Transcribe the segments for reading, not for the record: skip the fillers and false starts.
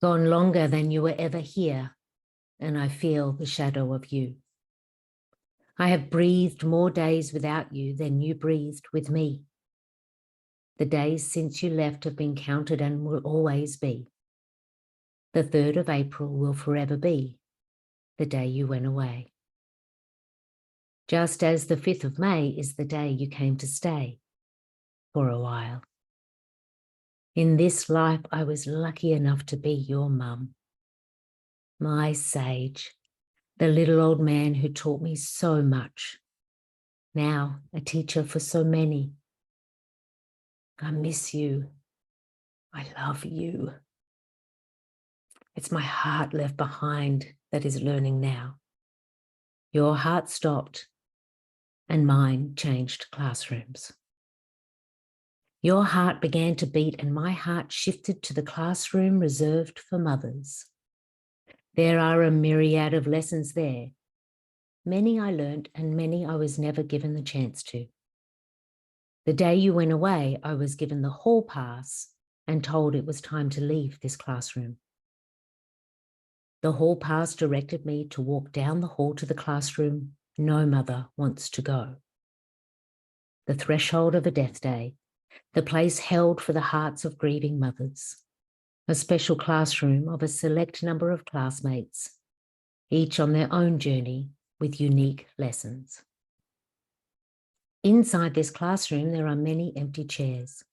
Gone longer than you were ever here, and I feel the shadow of you. I have breathed more days without you than you breathed with me. The days since you left have been counted and will always be. The 3rd of April will forever be the day you went away. Just as the 5th of May is the day you came to stay for a while. In this life, I was lucky enough to be your mum. My Sage, the little old man who taught me so much. Now a teacher for so many. I miss you. I love you. It's my heart left behind that is learning now. Your heart stopped and mine changed classrooms. Your heart began to beat and my heart shifted to the classroom reserved for mothers. There are a myriad of lessons there. Many I learnt and many I was never given the chance to. The day you went away, I was given the hall pass and told it was time to leave this classroom. The hall pass directed me to walk down the hall to the classroom no mother wants to go. The threshold of a death day, the place held for the hearts of grieving mothers, a special classroom of a select number of classmates, each on their own journey with unique lessons. Inside this classroom, there are many empty chairs.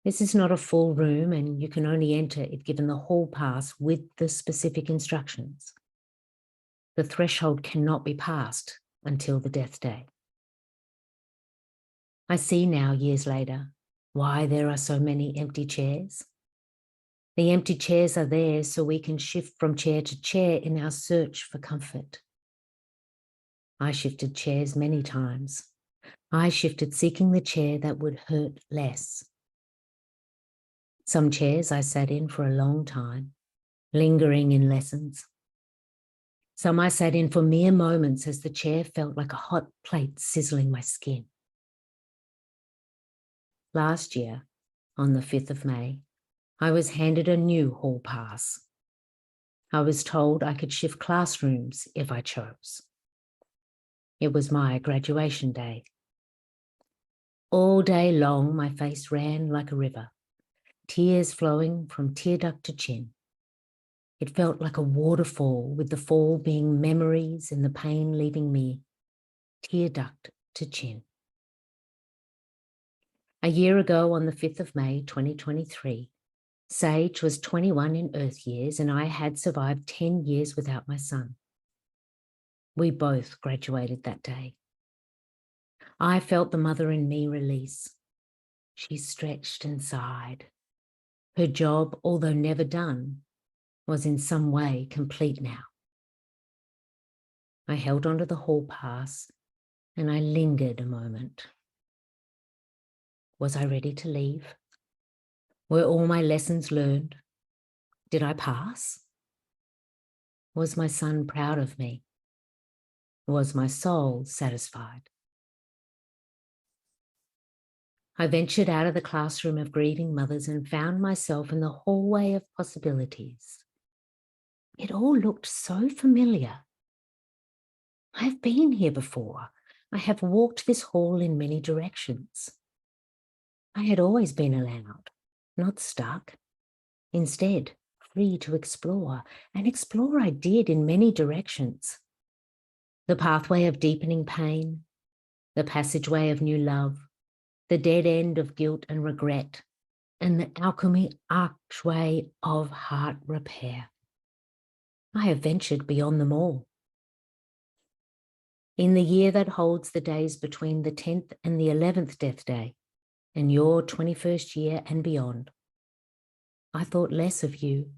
This is not a full room and you can only enter if given the hall pass with the specific instructions. The threshold cannot be passed until the death day. I see now, years later, why there are so many empty chairs. The empty chairs are there so we can shift from chair to chair in our search for comfort. I shifted chairs many times. I shifted seeking the chair that would hurt less. Some chairs I sat in for a long time, lingering in lessons. Some I sat in for mere moments as the chair felt like a hot plate sizzling my skin. Last year, on the 5th of May, I was handed a new hall pass. I was told I could shift classrooms if I chose. It was my graduation day. All day long, my face ran like a river, tears flowing from tear duct to chin. It felt like a waterfall, with the fall being memories and the pain leaving me tear duct to chin. A year ago, on the 5th of May, 2023, Sage was 21 in Earth years and I had survived 10 years without my son. We both graduated that day. I felt the mother in me release. She stretched and sighed. Her job, although never done, was in some way complete now. I held onto the hall pass and I lingered a moment. Was I ready to leave? Were all my lessons learned? Did I pass? Was my son proud of me? Was my soul satisfied? I ventured out of the classroom of grieving mothers and found myself in the hallway of possibilities. It all looked so familiar. I have been here before. I have walked this hall in many directions. I had always been allowed, not stuck. Instead, free to explore, and explore I did in many directions. The pathway of deepening pain, the passageway of new love, the dead end of guilt and regret, and the alchemy archway of heart repair. I have ventured beyond them all. In the year that holds the days between the 10th and the 11th death day, and your 21st year and beyond, I thought less of you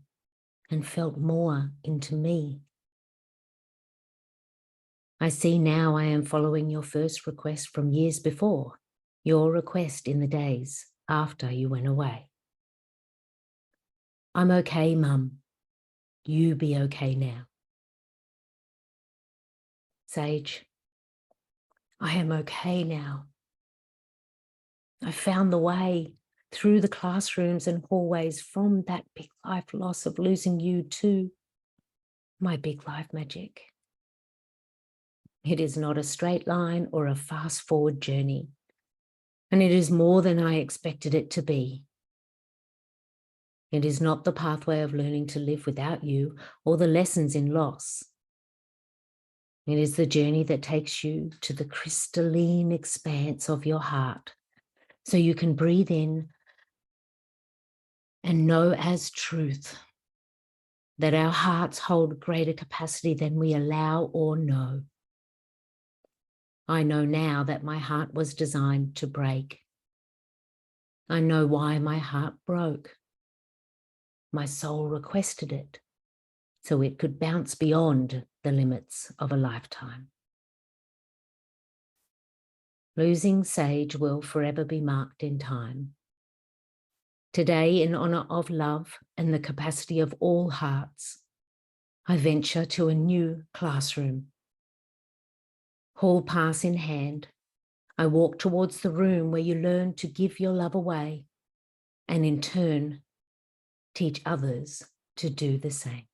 and felt more into me. I see now I am following your first request from years before, your request in the days after you went away. I'm okay, Mum. You be okay now. Sage, I am okay now. I found the way, through the classrooms and hallways from that big life loss of losing you to my big life magic. It is not a straight line or a fast forward journey, and it is more than I expected it to be. It is not the pathway of learning to live without you or the lessons in loss. It is the journey that takes you to the crystalline expanse of your heart so you can breathe in and know as truth that our hearts hold greater capacity than we allow or know. I know now that my heart was designed to break. I know why my heart broke. My soul requested it so it could bounce beyond the limits of a lifetime. Losing Sage will forever be marked in time. Today, in honor of love and the capacity of all hearts, I venture to a new classroom. Hall pass in hand, I walk towards the room where you learn to give your love away and in turn, teach others to do the same.